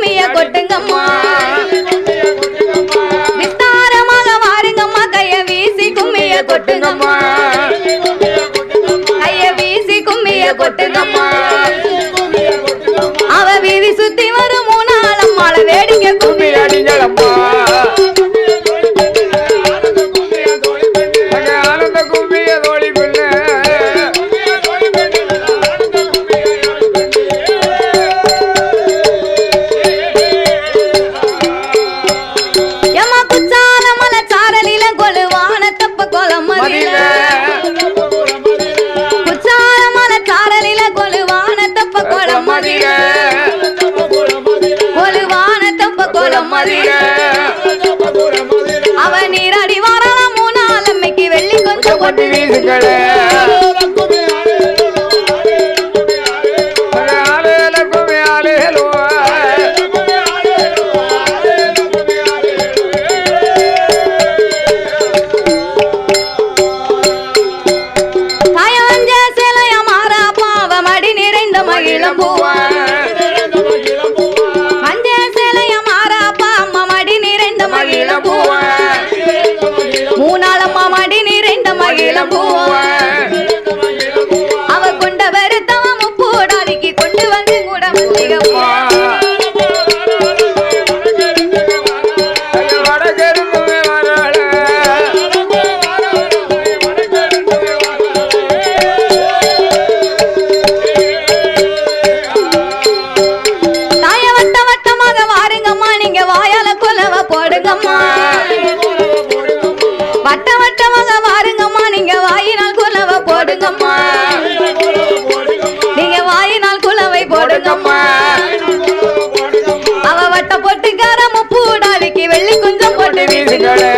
கும்மிய கொட்டுங்கம்மா விஸ்தாரமாக வாருங்கம்மா கைய வீசி கும்மிய கொட்டுங்கம்மா கைய வீசி கும்மிய கொட்டுங்கம்மா அவ வீதி சுத்தி வரும் மூணாளம்மாள வேடிக்கை கும்மி அடிங்களம்மா அவ நீராடி வாராள மூணாள் அம்மைக்கு வெள்ளி கொஞ்சம் கொண்டு வீசுங்களே தாயஞ்ச சிலைய மாறா பாவ மடி நிறைந்த மகிழம் பூவா மூணாளம்மா மடி நிறைந்த மகிழம் பூவா அவ கொண்ட வருத்தவ முப்பூடாதிக்கு கொண்டு வந்து கூட மல்லிகப்பா தாய வட்ட வட்டமாக வாருங்கம்மா நீங்க வாயால கொலவ போடுங்கம்மா வட்ட வட்டமாக வாருங்கம்மா நீங்க வாயினால் குலவ போடுங்கம்மா நீங்க வாயினால் குலவை போடுங்கம்மா அவ வட்ட பொட்டுக்கார முப்பூடாதிக்கு வெள்ளி கொஞ்சம் போட்டு வீசுங்களே